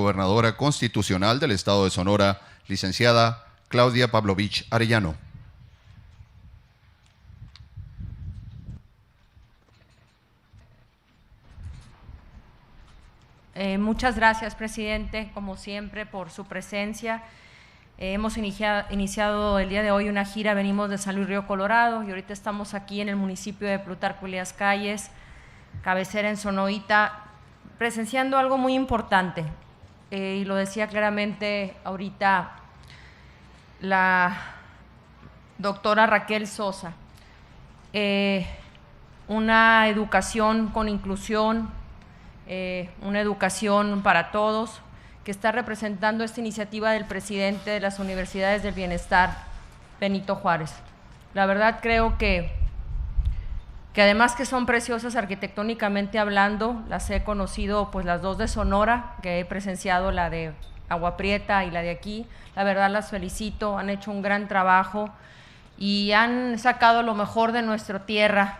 gobernadora constitucional del Estado de Sonora, licenciada Claudia Pavlovich Arellano. Muchas gracias, presidente, como siempre, por su presencia. Hemos iniciado el día de hoy una gira, venimos de San Luis Río Colorado y ahorita estamos aquí en el municipio de Plutarco Elías Calles, cabecera en Sonoita, presenciando algo muy importante. Y lo decía claramente ahorita la doctora Raquel Sosa, una educación con inclusión, una educación para todos, que está representando esta iniciativa del presidente de las Universidades del Bienestar, Benito Juárez. La verdad creo que además que son preciosas arquitectónicamente hablando, las he conocido pues las dos de Sonora, que he presenciado la de Agua Prieta y la de aquí, la verdad las felicito, han hecho un gran trabajo y han sacado lo mejor de nuestra tierra,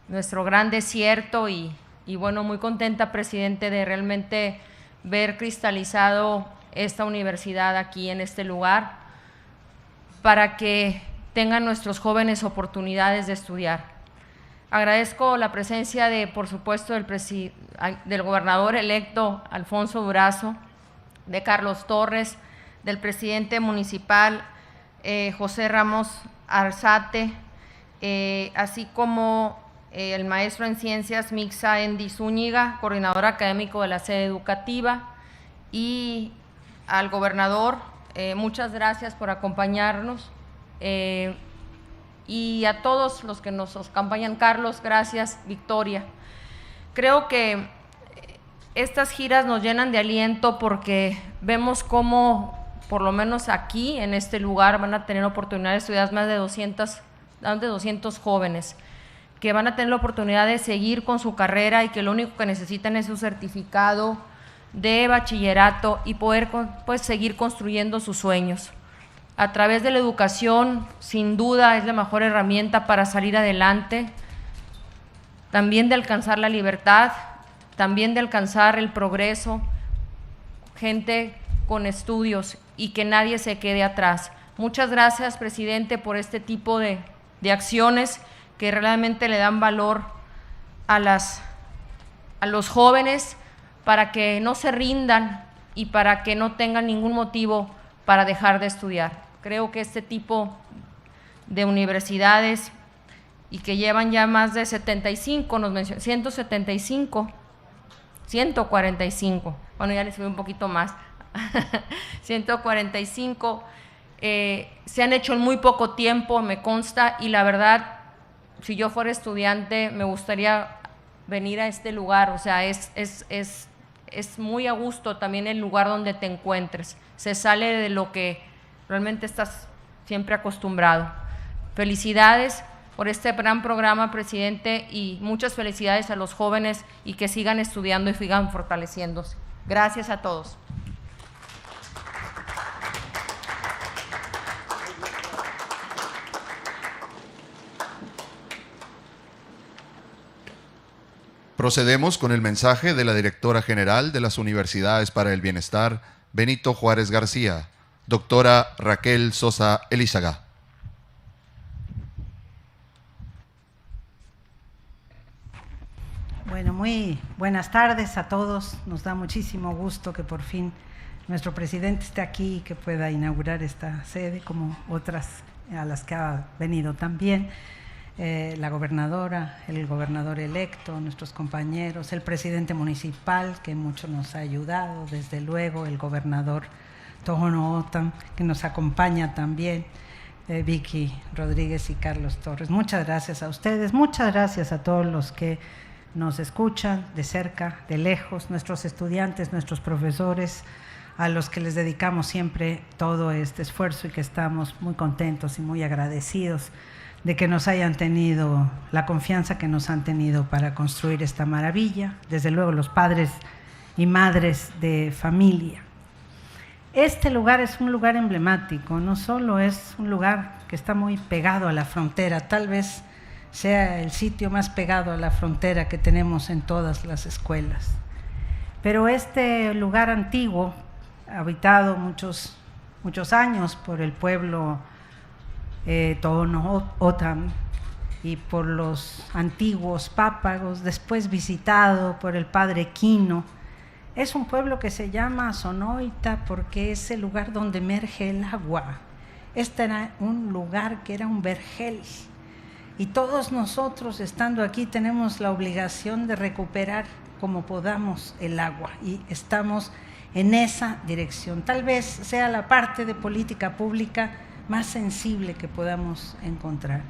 nuestro gran desierto y bueno, muy contenta, presidente, de realmente ver cristalizado esta universidad aquí en este lugar para que tengan nuestros jóvenes oportunidades de estudiar. Agradezco la presencia de, por supuesto, del gobernador electo Alfonso Durazo, de Carlos Torres, del presidente municipal José Ramos Arzate, así como el maestro en ciencias Mixa Endi Zúñiga, coordinador académico de la sede educativa, y al gobernador, muchas gracias por acompañarnos, y a todos los que nos acompañan. Carlos, gracias. Victoria. Creo que estas giras nos llenan de aliento porque vemos cómo, por lo menos aquí, en este lugar, van a tener oportunidad de estudiar más de 200 jóvenes, que van a tener la oportunidad de seguir con su carrera y que lo único que necesitan es un certificado de bachillerato y poder pues, seguir construyendo sus sueños. A través de la educación, sin duda, es la mejor herramienta para salir adelante, también de alcanzar la libertad, también de alcanzar el progreso, gente con estudios y que nadie se quede atrás. Muchas gracias, presidente, por este tipo de acciones que realmente le dan valor a los jóvenes para que no se rindan y para que no tengan ningún motivo para dejar de estudiar. Creo que este tipo de universidades y que llevan ya más de 75, nos mencionó, 145, 145, bueno ya les subí un poquito más, 145, se han hecho en muy poco tiempo, me consta, y la verdad, si yo fuera estudiante, me gustaría venir a este lugar, o sea, es muy a gusto también el lugar donde te encuentres, se sale de lo que realmente estás siempre acostumbrado. Felicidades por este gran programa, presidente, y muchas felicidades a los jóvenes y que sigan estudiando y sigan fortaleciéndose. Gracias a todos. Procedemos con el mensaje de la directora general de las Universidades para el Bienestar, Benito Juárez García, doctora Raquel Sosa Elízaga. Bueno, muy buenas tardes a todos. Nos da muchísimo gusto que por fin nuestro presidente esté aquí y que pueda inaugurar esta sede, como otras a las que ha venido también. La gobernadora, el gobernador electo, nuestros compañeros, el presidente municipal, que mucho nos ha ayudado, desde luego el gobernador Tohono O'odham, que nos acompaña también, Vicky Rodríguez y Carlos Torres. Muchas gracias a ustedes, muchas gracias a todos los que nos escuchan de cerca, de lejos, nuestros estudiantes, nuestros profesores, a los que les dedicamos siempre todo este esfuerzo y que estamos muy contentos y muy agradecidos de que nos hayan tenido la confianza que nos han tenido para construir esta maravilla, desde luego los padres y madres de familia. Este lugar es un lugar emblemático, no solo es un lugar que está muy pegado a la frontera, tal vez sea el sitio más pegado a la frontera que tenemos en todas las escuelas. Pero este lugar antiguo, habitado muchos años por el pueblo Tohono O'odham y por los antiguos pápagos, después visitado por el padre Quino, es un pueblo que se llama Sonoita porque es el lugar donde emerge el agua. Este era un lugar que era un vergel. Y todos nosotros, estando aquí, tenemos la obligación de recuperar como podamos el agua. Y estamos en esa dirección. Tal vez sea la parte de política pública más sensible que podamos encontrar.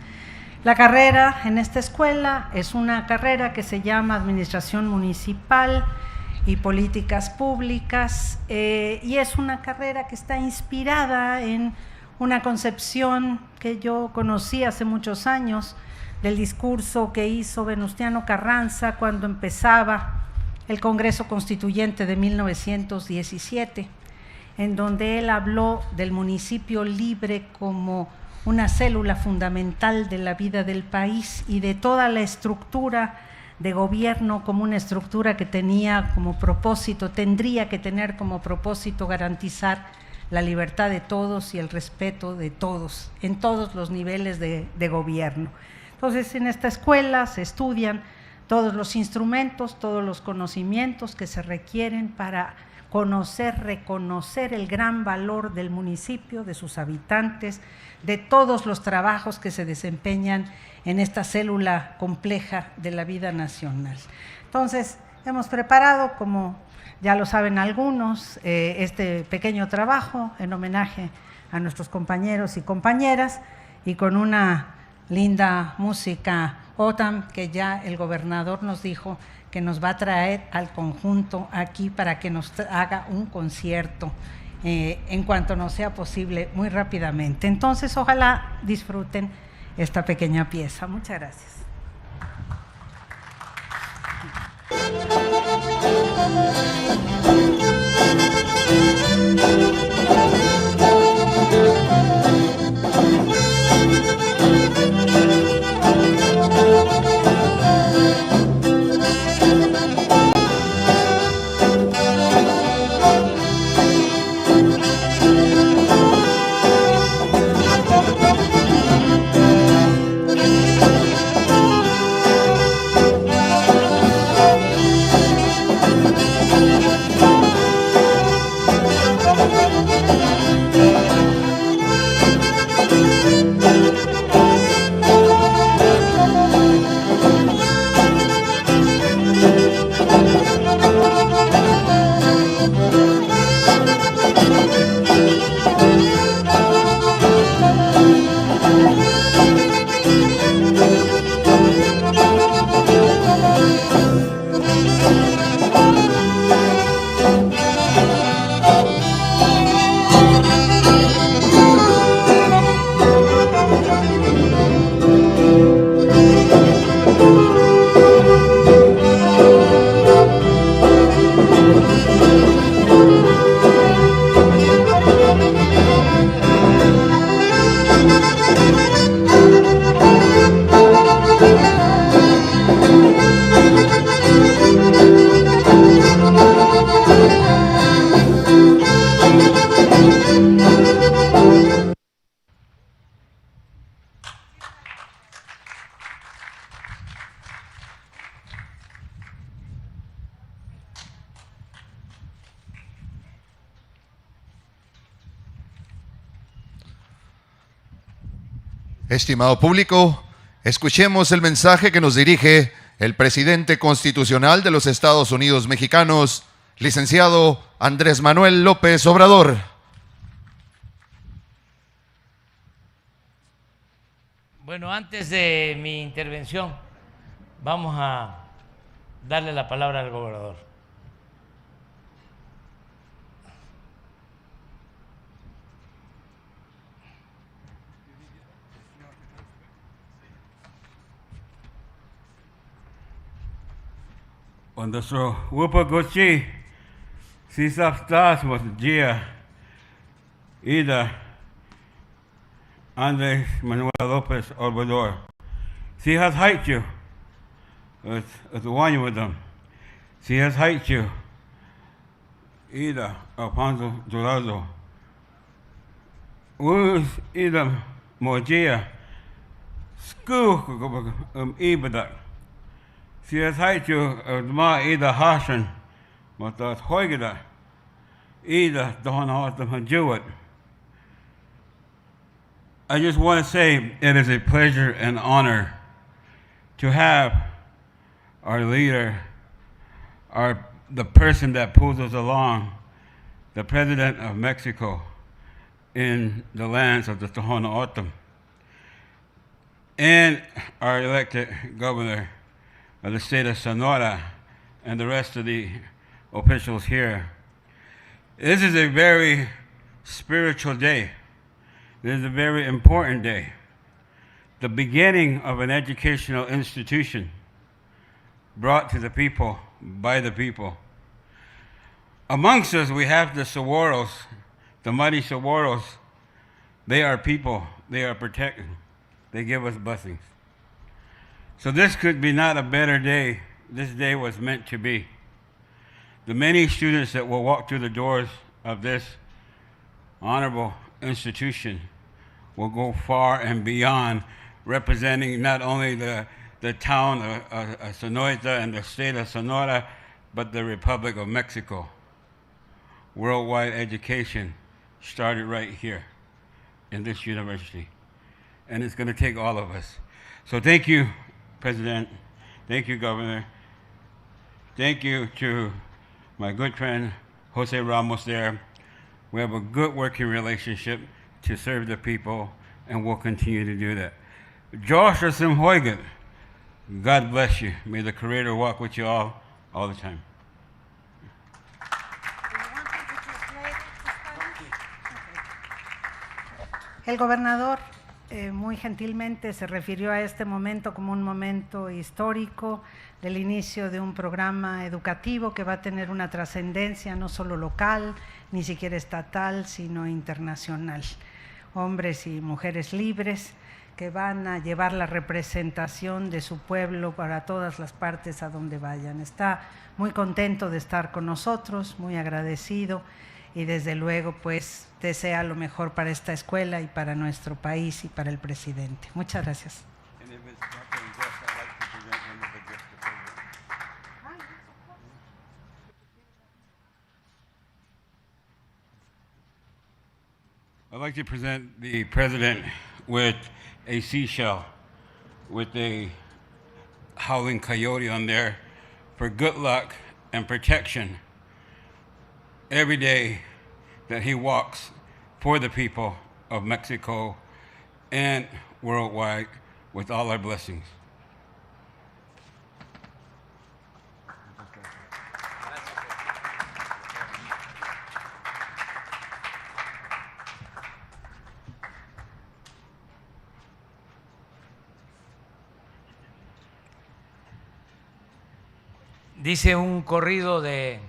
La carrera en esta escuela es una carrera que se llama Administración Municipal y Políticas Públicas, y es una carrera que está inspirada en una concepción que yo conocí hace muchos años del discurso que hizo Venustiano Carranza cuando empezaba el Congreso Constituyente de 1917, en donde él habló del municipio libre como una célula fundamental de la vida del país y de toda la estructura de gobierno como una estructura que tenía como propósito, tendría que tener como propósito garantizar la libertad de todos y el respeto de todos, en todos los niveles de gobierno. Entonces, en esta escuela se estudian todos los instrumentos, todos los conocimientos que se requieren para conocer, reconocer el gran valor del municipio, de sus habitantes, de todos los trabajos que se desempeñan en esta célula compleja de la vida nacional. Entonces, hemos preparado, como ya lo saben algunos, este pequeño trabajo en homenaje a nuestros compañeros y compañeras y con una linda música O'odham que ya el gobernador nos dijo que nos va a traer al conjunto aquí para que nos haga un concierto en cuanto nos sea posible muy rápidamente. Entonces, ojalá disfruten esta pequeña pieza. Muchas gracias. Estimado público, escuchemos el mensaje que nos dirige el presidente constitucional de los Estados Unidos mexicanos, licenciado Andrés Manuel López Obrador. Bueno, antes de mi intervención, vamos a darle la palabra al gobernador. Cuando su Wupa Gochi, si sabes was Gia, Ida, Andrés Manuel López Obrador, si has hate you, it's one with them. Si has hate you, Ida Alfonso Durazo. Us Ida Mojia. School Ibadak. Si es hecho ma Ida Hassan. Matas Hoigada. Ida Dohanatam Jewett. I just want to say it is a pleasure and honor to have our leader, the person that pulls us along, the President of Mexico, in the lands of the Tohono O'odham, and our elected governor of the state of Sonora, and the rest of the officials here. This is a very spiritual day. This is a very important day. The beginning of an educational institution brought to the people by the people. Amongst us, we have the Saguaros, the mighty Saguaros. They are people. They are protected. They give us blessings. So this could be not a better day. This day was meant to be. The many students that will walk through the doors of this honorable institution will go far and beyond, representing not only the town of Sonoita and the state of Sonora, but the Republic of Mexico. Worldwide education started right here in this university. And it's going to take all of us. So thank you, President. Thank you, Governor. Thank you to my good friend, Jose Ramos there. We have a good working relationship to serve the people, and we'll continue to do that. Joshua Simhoigan, God bless you. May the Creator walk with you all the time. El gobernador muy gentilmente se refirió a este momento como un momento histórico del inicio de un programa educativo que va a tener una trascendencia no solo local, ni siquiera estatal, sino internacional. Hombres y mujeres libres que van a llevar la representación de su pueblo para todas las partes a donde vayan. Está muy contento de estar con nosotros, muy agradecido, y desde luego pues desea lo mejor para esta escuela y para nuestro país y para el presidente. Muchas gracias. I'd like to present the president with a seashell with a howling coyote on there for good luck and protection every day that he walks for the people of Mexico and worldwide with all our blessings. Dice un corrido de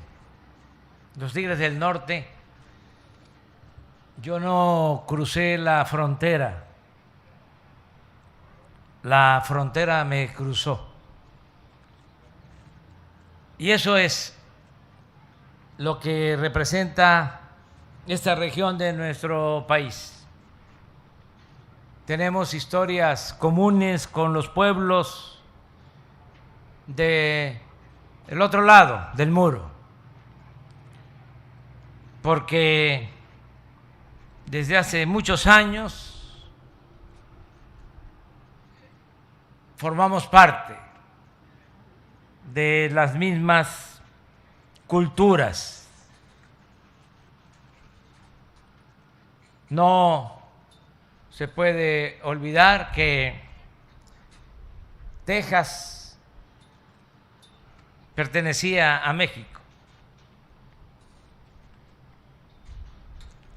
los Tigres del Norte: yo no crucé la frontera me cruzó. Y eso es lo que representa esta región de nuestro país. Tenemos historias comunes con los pueblos del otro lado del muro, porque desde hace muchos años formamos parte de las mismas culturas. No se puede olvidar que Texas pertenecía a México.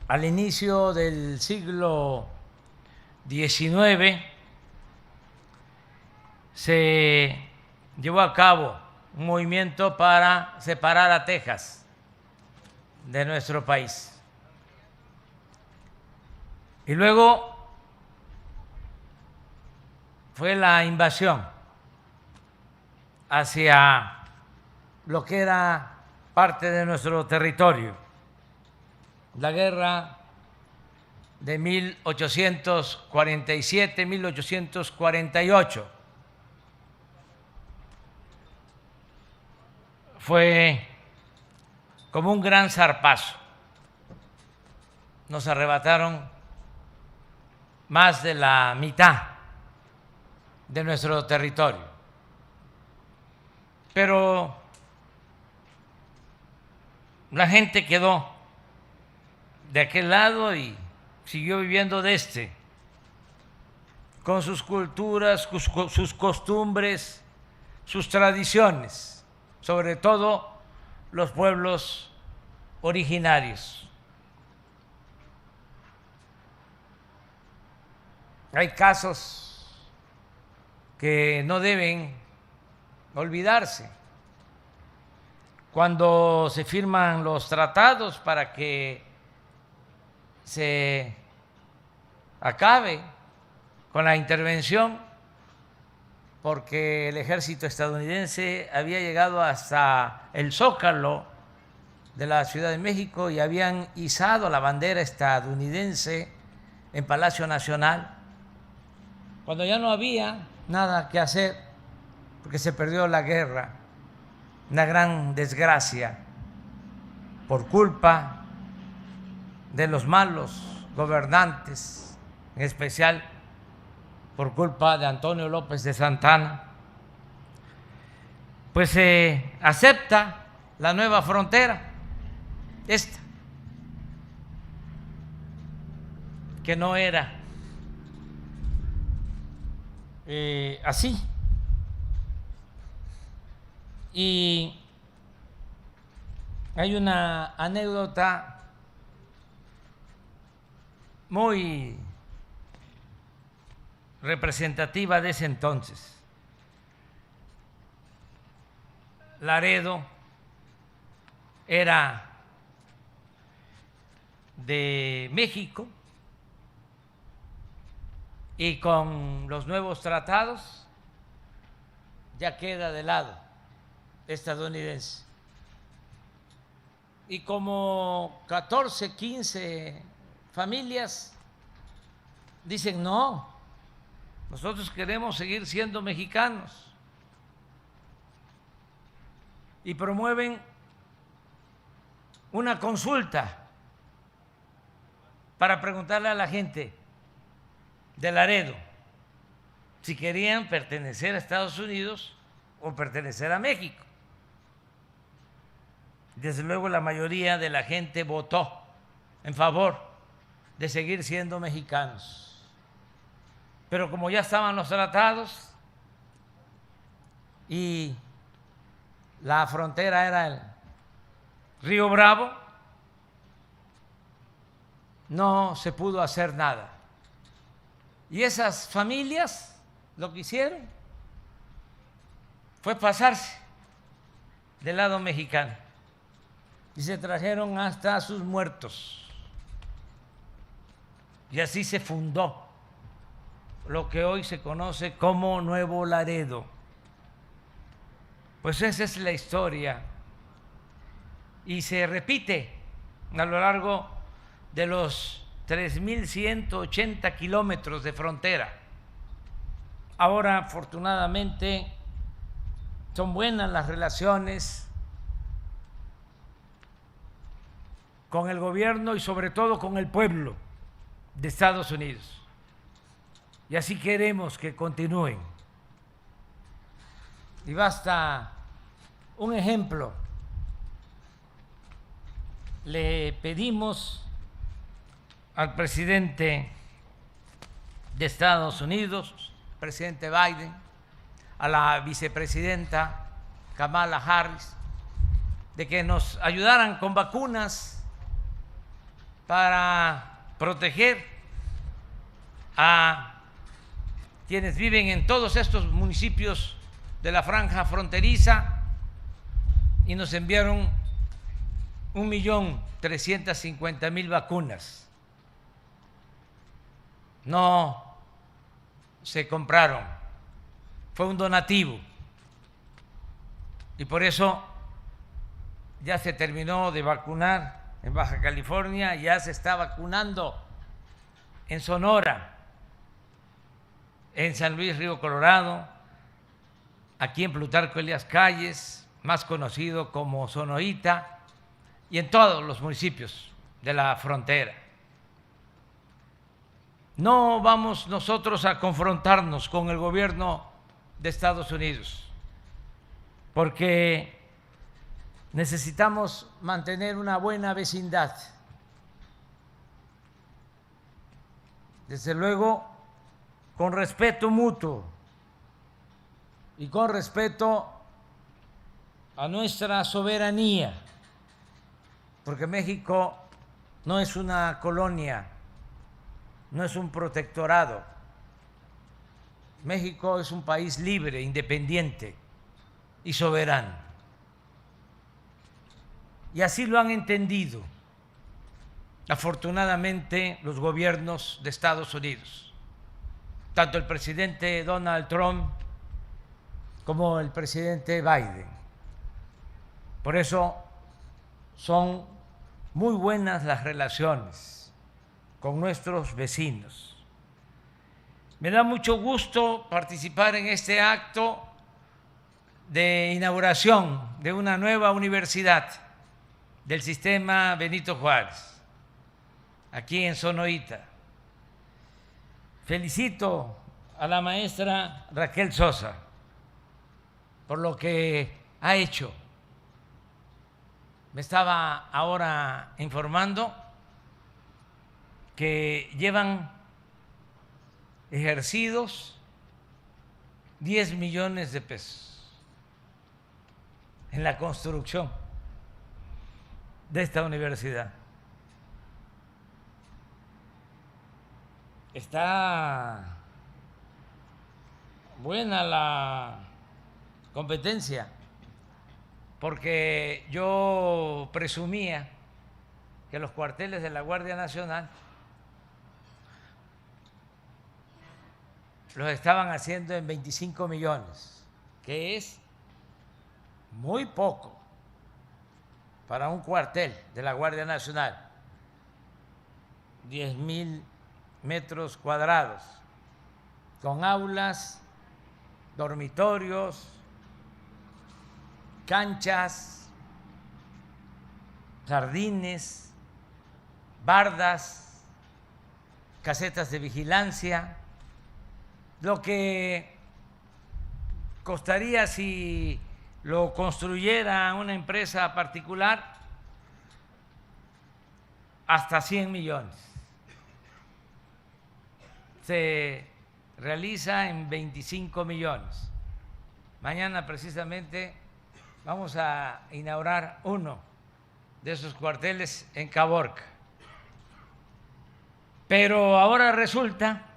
Al inicio del siglo XIX se llevó a cabo un movimiento para separar a Texas de nuestro país. Y luego fue la invasión hacia lo que era parte de nuestro territorio. La guerra de 1847-1848 fue como un gran zarpazo. Nos arrebataron más de la mitad de nuestro territorio. Pero la gente quedó de aquel lado y siguió viviendo de este, con sus culturas, sus costumbres, sus tradiciones, sobre todo los pueblos originarios. Hay casos que no deben olvidarse. Cuando se firman los tratados para que se acabe con la intervención, porque el ejército estadounidense había llegado hasta el Zócalo de la Ciudad de México y habían izado la bandera estadounidense en Palacio Nacional, cuando ya no había nada que hacer, porque se perdió la guerra, una gran desgracia por culpa de los malos gobernantes, en especial por culpa de Antonio López de Santana. Pues se acepta la nueva frontera, esta, que no era así. Y hay una anécdota muy representativa de ese entonces. Laredo era de México y con los nuevos tratados ya queda de lado estadounidense. Y como 14, 15 familias dicen no, nosotros queremos seguir siendo mexicanos, y promueven una consulta para preguntarle a la gente de Laredo si querían pertenecer a Estados Unidos o pertenecer a México. Desde luego la mayoría de la gente votó en favor de seguir siendo mexicanos. Pero como ya estaban los tratados y la frontera era el Río Bravo, no se pudo hacer nada. Y esas familias lo que hicieron fue pasarse del lado mexicano y se trajeron hasta sus muertos. Y así se fundó lo que hoy se conoce como Nuevo Laredo. Pues esa es la historia y se repite a lo largo de los 3.180 kilómetros de frontera. Ahora, afortunadamente, son buenas las relaciones con el gobierno y sobre todo con el pueblo de Estados Unidos. Y así queremos que continúen. Y basta un ejemplo. Le pedimos al presidente de Estados Unidos, presidente Biden, a la vicepresidenta Kamala Harris, de que nos ayudaran con vacunas para proteger a quienes viven en todos estos municipios de la franja fronteriza, y nos enviaron 1.350.000 vacunas. No se compraron, fue un donativo, y por eso ya se terminó de vacunar en Baja California, ya se está vacunando en Sonora, en San Luis Río Colorado, aquí en Plutarco Elías Calles, más conocido como Sonoita, y en todos los municipios de la frontera. No vamos nosotros a confrontarnos con el gobierno de Estados Unidos, porque necesitamos mantener una buena vecindad. Desde luego, con respeto mutuo y con respeto a nuestra soberanía, porque México no es una colonia, no es un protectorado. México es un país libre, independiente y soberano. Y así lo han entendido, afortunadamente, los gobiernos de Estados Unidos, tanto el presidente Donald Trump como el presidente Biden. Por eso son muy buenas las relaciones con nuestros vecinos. Me da mucho gusto participar en este acto de inauguración de una nueva universidad del sistema Benito Juárez, aquí en Sonoita. Felicito a la maestra Raquel Sosa por lo que ha hecho. Me estaba ahora informando que llevan ejercidos 10 millones de pesos en la construcción de esta universidad. Está buena la competencia, porque yo presumía que los cuarteles de la Guardia Nacional los estaban haciendo en 25 millones, que es muy poco para un cuartel de la Guardia Nacional, 10,000 metros cuadrados, con aulas, dormitorios, canchas, jardines, bardas, casetas de vigilancia, lo que costaría si lo construyera una empresa particular hasta 100 millones. Se realiza en 25 millones. Mañana precisamente vamos a inaugurar uno de esos cuarteles en Caborca. Pero ahora resulta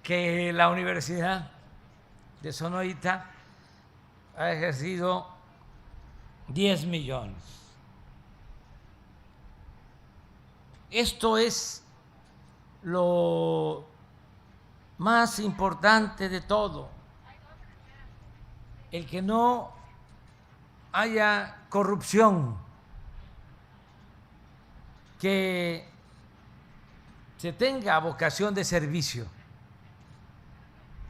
que la Universidad de Sonoita ha ejercido 10 millones. Esto es lo más importante de todo, el que no haya corrupción, que se tenga vocación de servicio,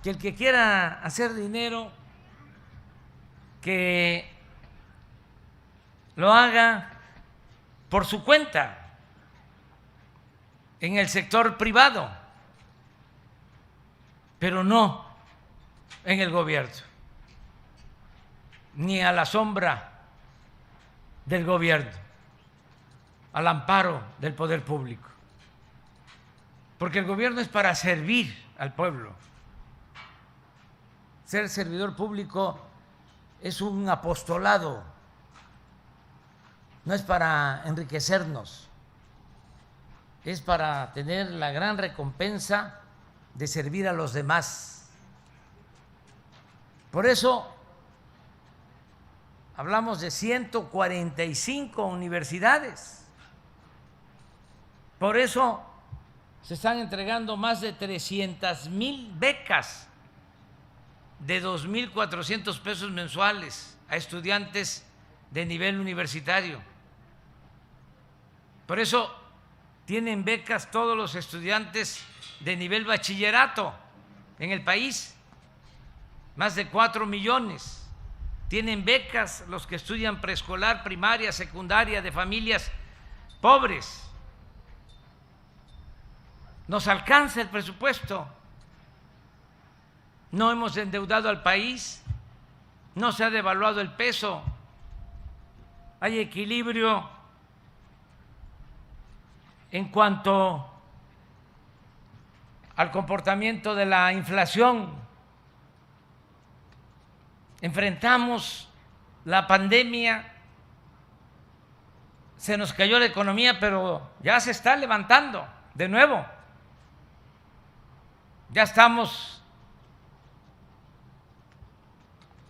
que el que quiera hacer dinero, que lo haga por su cuenta en el sector privado, pero no en el gobierno, ni a la sombra del gobierno, al amparo del poder público. Porque el gobierno es para servir al pueblo. Ser servidor público es un apostolado, no es para enriquecernos, es para tener la gran recompensa de servir a los demás. Por eso hablamos de 145 universidades. Por eso se están entregando más de 300,000 becas de 2,400 pesos mensuales a estudiantes de nivel universitario. Por eso tienen becas todos los estudiantes de nivel bachillerato en el país, más de 4 millones. Tienen becas los que estudian preescolar, primaria, secundaria, de familias pobres. Nos alcanza el presupuesto. No hemos endeudado al país, no se ha devaluado el peso, hay equilibrio en cuanto al comportamiento de la inflación. Enfrentamos la pandemia, se nos cayó la economía, pero ya se está levantando de nuevo. Ya estamos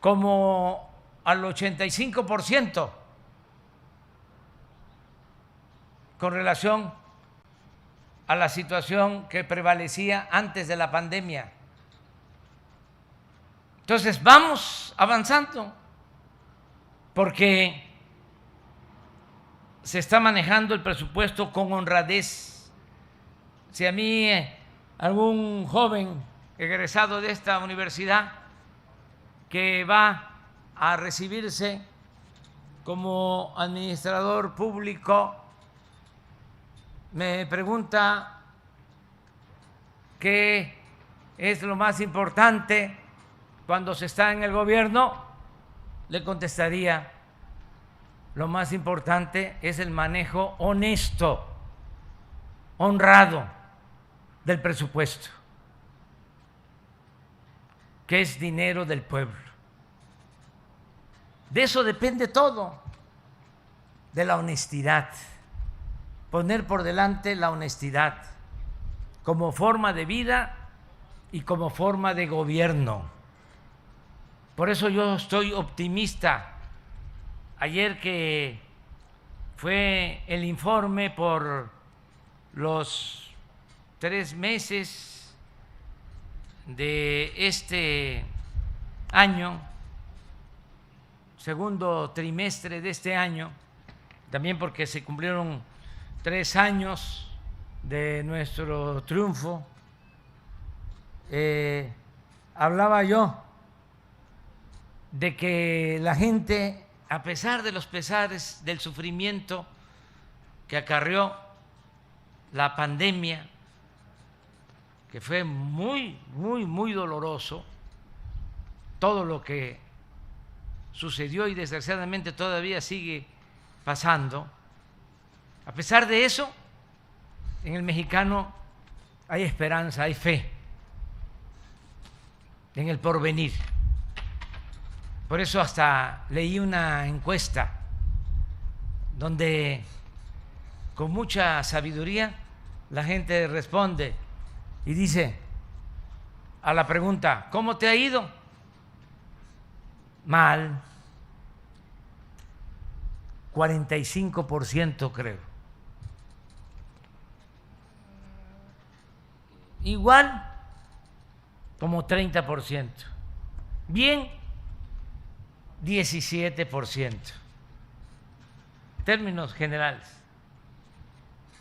como al 85% con relación a la situación que prevalecía antes de la pandemia. Entonces vamos avanzando porque se está manejando el presupuesto con honradez. Si a mí algún joven egresado de esta universidad que va a recibirse como administrador público me pregunta qué es lo más importante cuando se está en el gobierno, le contestaría: lo más importante es el manejo honesto, honrado del presupuesto, que es dinero del pueblo. De eso depende todo, de la honestidad, poner por delante la honestidad como forma de vida y como forma de gobierno. Por eso yo estoy optimista. Ayer que fue el informe por los 3 meses de este año, segundo trimestre de este año, también porque se cumplieron 3 años de nuestro triunfo, hablaba yo de que la gente, a pesar de los pesares, del sufrimiento que acarreó la pandemia, que fue muy, muy, muy doloroso, todo lo que sucedió y desgraciadamente todavía sigue pasando, a pesar de eso, en el mexicano hay esperanza, hay fe en el porvenir. Por eso hasta leí una encuesta donde con mucha sabiduría la gente responde y dice a la pregunta: ¿cómo te ha ido? Mal. 45% creo. Igual como 30%. Bien, 17%. Términos generales.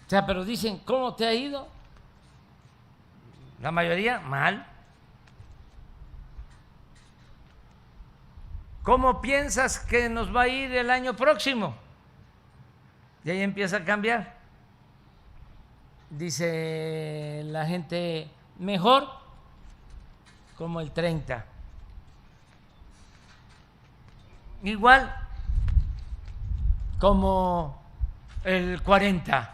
O sea, pero dicen, ¿cómo te ha ido? La mayoría, mal. ¿Cómo piensas que nos va a ir el año próximo? Y ahí empieza a cambiar. Dice la gente, mejor, como el 30%. Igual, como el 40%.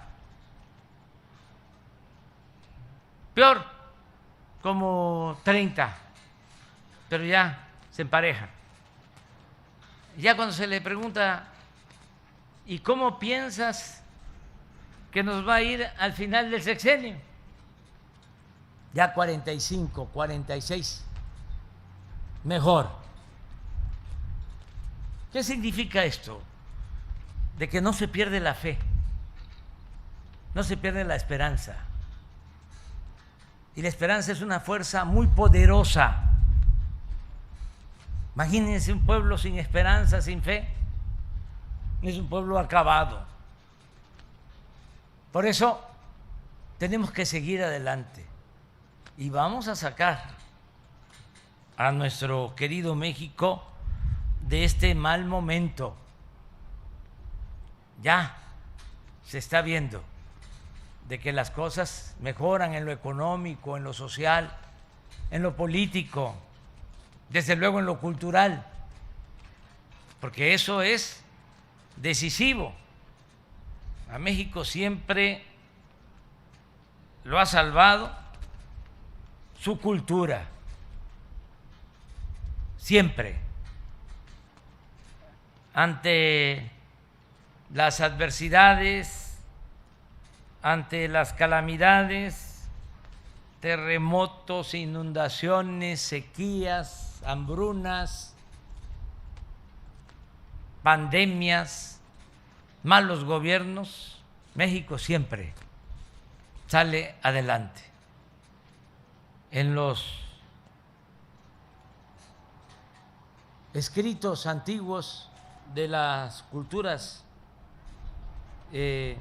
Peor, como 30%. Pero ya se empareja. Ya cuando se le pregunta, ¿y cómo piensas que nos va a ir al final del sexenio? Ya 45, 46, mejor. ¿Qué significa esto? De que no se pierde la fe, no se pierde la esperanza. Y la esperanza es una fuerza muy poderosa. Imagínense un pueblo sin esperanza, sin fe. es un pueblo acabado. Por eso tenemos que seguir adelante y vamos a sacar a nuestro querido México de este mal momento. Ya se está viendo de que las cosas mejoran en lo económico, en lo social, en lo político, desde luego en lo cultural, porque eso es decisivo. A México siempre lo ha salvado su cultura, siempre. Ante las adversidades, ante las calamidades, terremotos, inundaciones, sequías, hambrunas, pandemias, malos gobiernos, México siempre sale adelante. En los escritos antiguos de las culturas que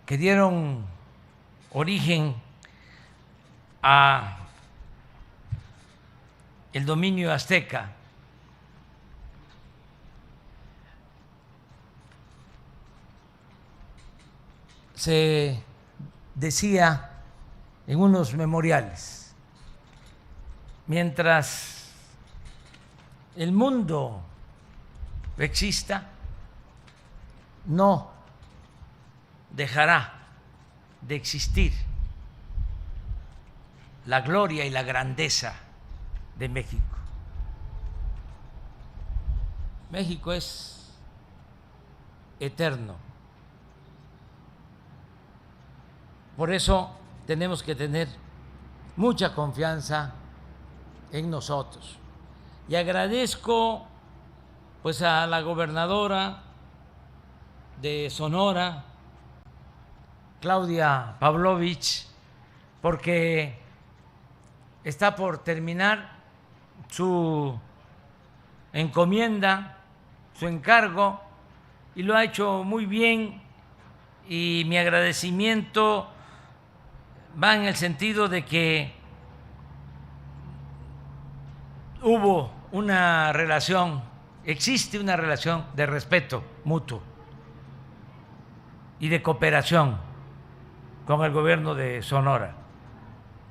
dieron origen a el dominio azteca, se decía en unos memoriales: mientras el mundo exista, no dejará de existir la gloria y la grandeza de México. México es eterno. Por eso tenemos que tener mucha confianza en nosotros. Y agradezco pues a la gobernadora de Sonora, Claudia Pavlovich, porque está por terminar su encomienda, su encargo, y lo ha hecho muy bien, y mi agradecimiento va en el sentido de que hubo una relación, existe una relación de respeto mutuo y de cooperación con el gobierno de Sonora.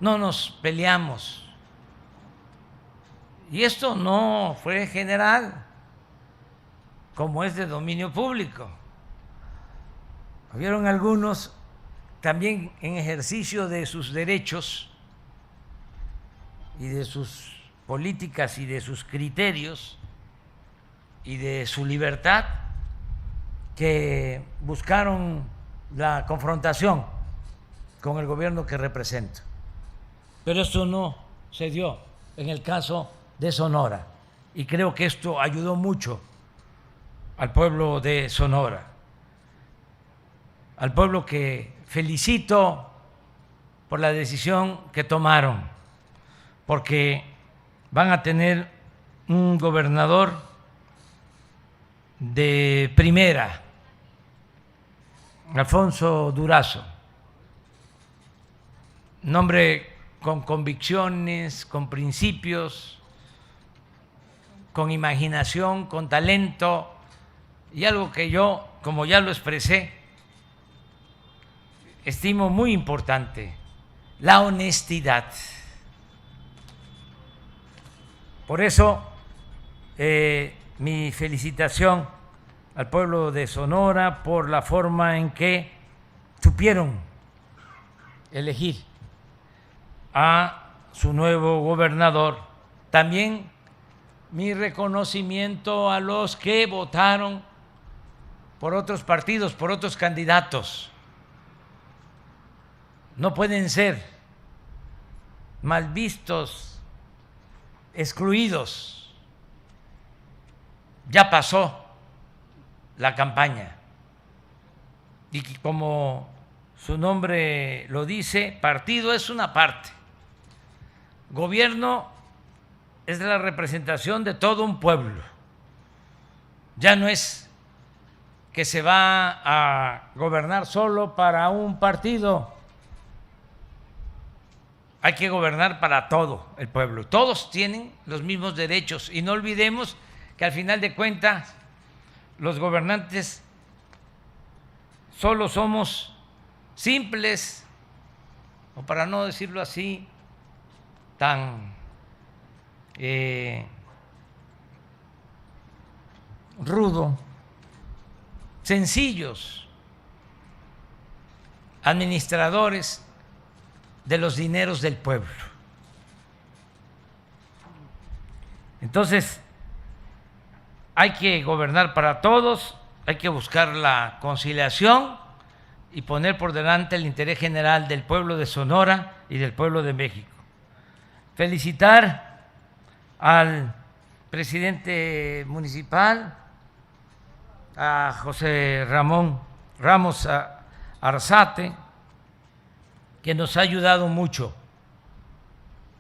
No nos peleamos. Y esto no fue general, como es de dominio público. Hubieron algunos también en ejercicio de sus derechos y de sus políticas y de sus criterios y de su libertad, que buscaron la confrontación con el gobierno que represento. Pero esto no se dio en el caso de Sonora, y creo que esto ayudó mucho al pueblo de Sonora, al pueblo que felicito por la decisión que tomaron, porque van a tener un gobernador de primera, Alfonso Durazo, un hombre con convicciones, con principios, con imaginación, con talento, y algo que yo, como ya lo expresé, estimo muy importante: la honestidad. Por eso, mi felicitación al pueblo de Sonora por la forma en que supieron elegir a su nuevo gobernador. También mi reconocimiento a los que votaron por otros partidos, por otros candidatos. No pueden ser mal vistos, excluidos. Ya pasó la campaña y como su nombre lo dice, partido es una parte, gobierno es la representación de todo un pueblo. Ya no es que se va a gobernar solo para un partido. Hay que gobernar para todo el pueblo. Todos tienen los mismos derechos y no olvidemos que al final de cuentas los gobernantes solo somos simples, o para no decirlo así, tan rudo, sencillos, administradores de los dineros del pueblo. Entonces, hay que gobernar para todos, hay que buscar la conciliación y poner por delante el interés general del pueblo de Sonora y del pueblo de México. Felicitar al presidente municipal, a José Ramón Ramos Arzate, que nos ha ayudado mucho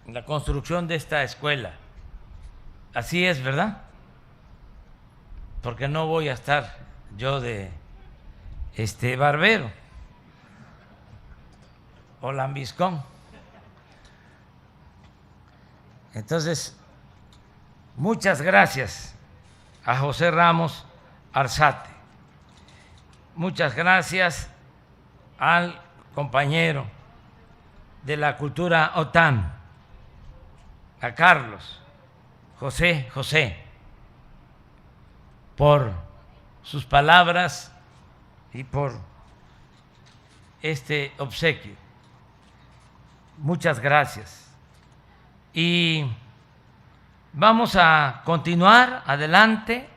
en la construcción de esta escuela. Así es, ¿verdad? Porque no voy a estar yo de barbero o lambiscón. Entonces, muchas gracias a José Ramos Arzate. Muchas gracias al compañero de la cultura OTAN, a Carlos José, por sus palabras y por este obsequio. Muchas gracias. Y vamos a continuar adelante.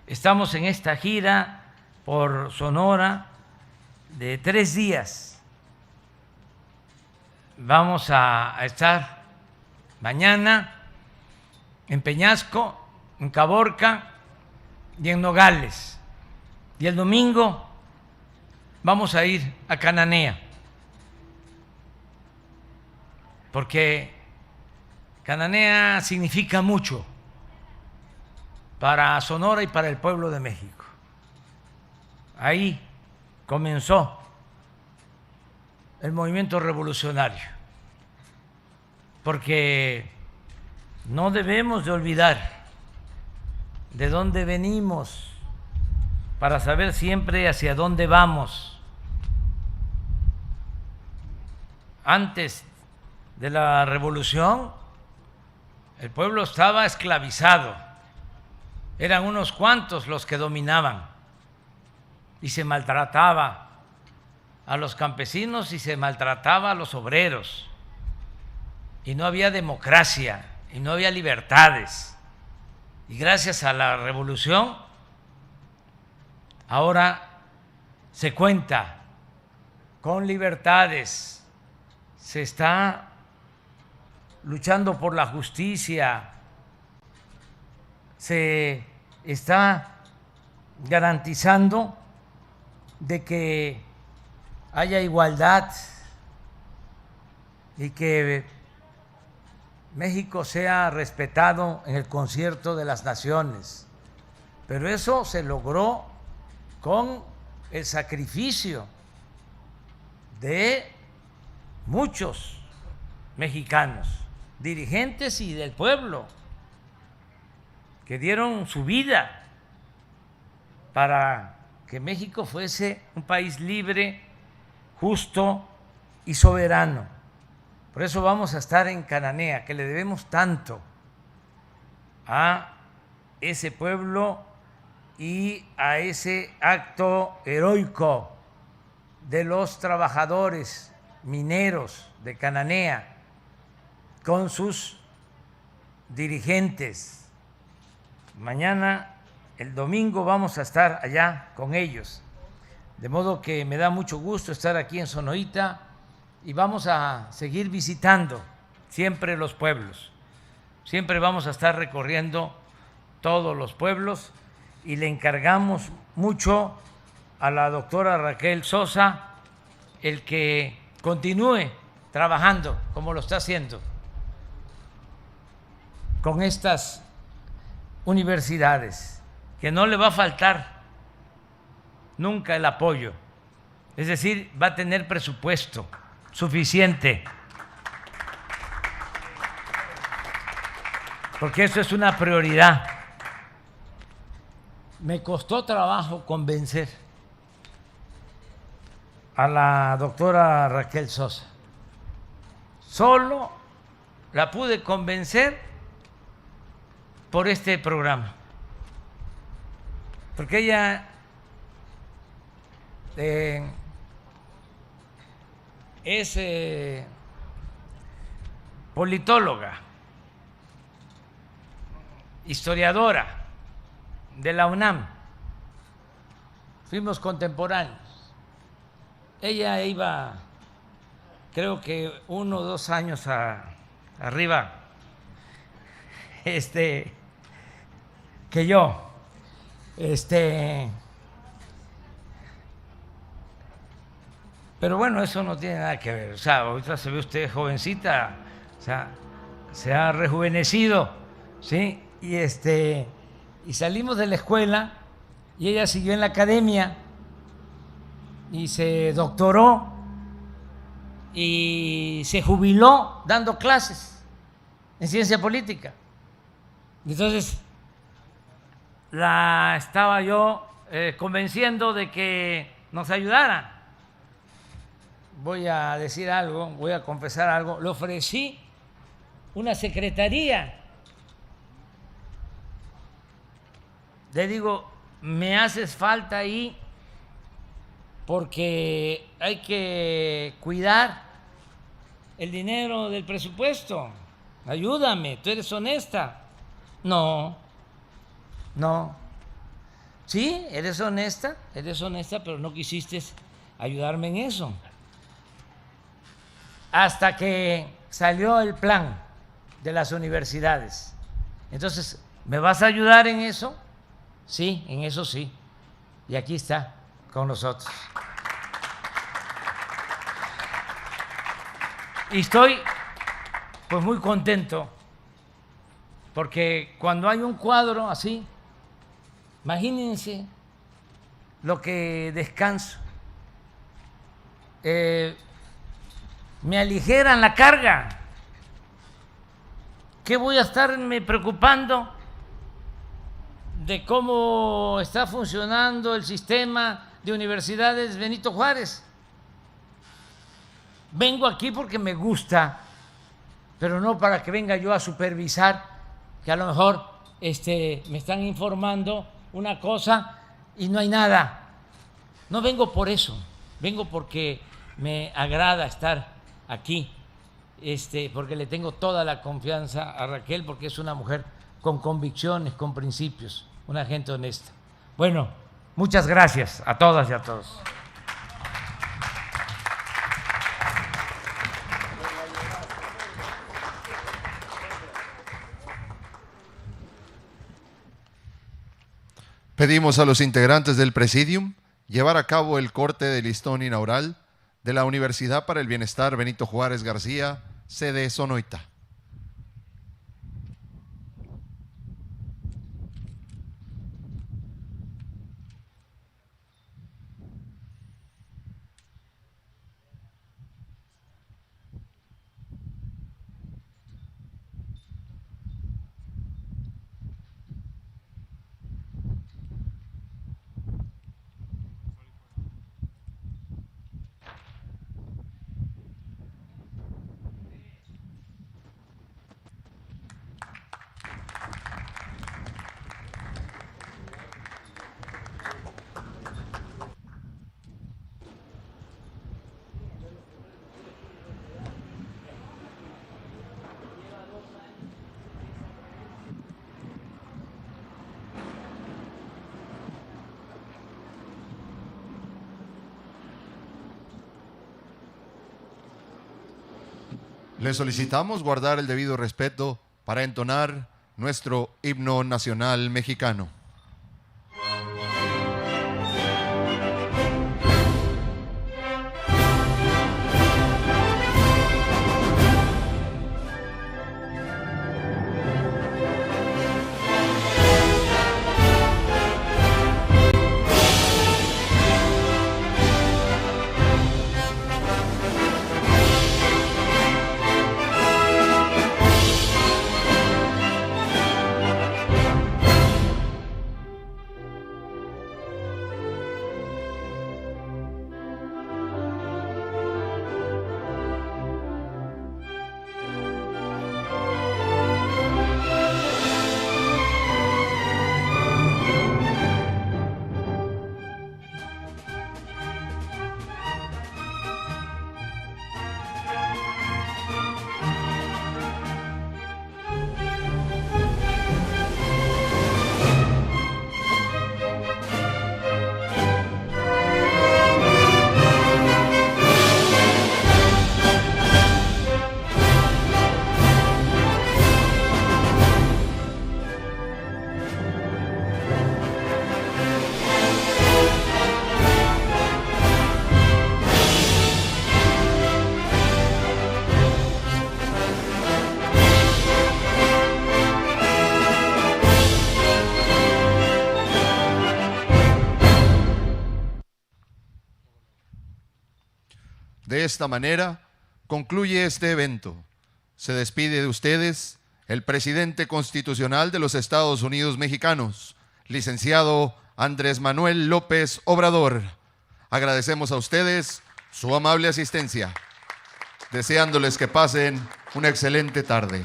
Estamos en esta gira por Sonora de 3 días. Vamos a estar mañana en Peñasco, en Caborca y en Nogales. Y el domingo vamos a ir a Cananea, porque Cananea significa mucho para Sonora y para el pueblo de México. Ahí comenzó el movimiento revolucionario, porque no debemos de olvidar de dónde venimos para saber siempre hacia dónde vamos. Antes de la revolución, el pueblo estaba esclavizado, eran unos cuantos los que dominaban y se maltrataba a los campesinos y se maltrataba a los obreros, y no había democracia y no había libertades. Y gracias a la revolución ahora se cuenta con libertades, se está luchando por la justicia, se está garantizando de que haya igualdad y que México sea respetado en el concierto de las naciones. Pero eso se logró con el sacrificio de muchos mexicanos, dirigentes y del pueblo, que dieron su vida para que México fuese un país libre, justo y soberano. Por eso vamos a estar en Cananea, que le debemos tanto a ese pueblo y a ese acto heroico de los trabajadores mineros de Cananea con sus dirigentes. Mañana, el domingo, vamos a estar allá con ellos. De modo que me da mucho gusto estar aquí en Sonoita y vamos a seguir visitando siempre los pueblos. Siempre vamos a estar recorriendo todos los pueblos y le encargamos mucho a la doctora Raquel Sosa el que continúe trabajando como lo está haciendo con estas universidades, que no le va a faltar nunca el apoyo, es decir, va a tener presupuesto suficiente, porque eso es una prioridad. Me costó trabajo convencer a la doctora Raquel Sosa. Solo la pude convencer por este programa, porque ella es politóloga, historiadora de la UNAM, fuimos contemporáneos. Ella iba, creo que 1 o 2 años arriba que yo. Pero bueno, eso no tiene nada que ver. O sea, ahorita se ve usted jovencita, o sea, se ha rejuvenecido, ¿sí? Y salimos de la escuela y ella siguió en la academia y se doctoró y se jubiló dando clases en ciencia política. Entonces, la estaba yo convenciendo de que nos ayudara. Voy a decir algo, voy a confesar algo. Le ofrecí una secretaría. Le digo, me haces falta ahí porque hay que cuidar el dinero del presupuesto. Ayúdame, tú eres honesta. No. Sí, eres honesta, pero no quisiste ayudarme en eso. Hasta que salió el plan de las universidades. Entonces, ¿me vas a ayudar en eso? Sí, en eso sí. Y aquí está con nosotros. Y estoy pues muy contento porque cuando hay un cuadro así, imagínense lo que descanso. Me aligeran la carga. ¿Qué voy a estarme preocupando de cómo está funcionando el sistema de universidades Benito Juárez? Vengo aquí porque me gusta, pero no para que venga yo a supervisar, que a lo mejor me están informando una cosa y no hay nada. No vengo por eso, vengo porque me agrada estar aquí, porque le tengo toda la confianza a Raquel, porque es una mujer con convicciones, con principios, una gente honesta. Bueno, muchas gracias a todas y a todos. Pedimos a los integrantes del Presidium llevar a cabo el corte de listón inaugural de la Universidad para el Bienestar Benito Juárez García, sede Sonoita. Le solicitamos guardar el debido respeto para entonar nuestro himno nacional mexicano. De esta manera, concluye este evento. Se despide de ustedes el presidente constitucional de los Estados Unidos mexicanos, licenciado Andrés Manuel López Obrador. Agradecemos a ustedes su amable asistencia, deseándoles que pasen una excelente tarde.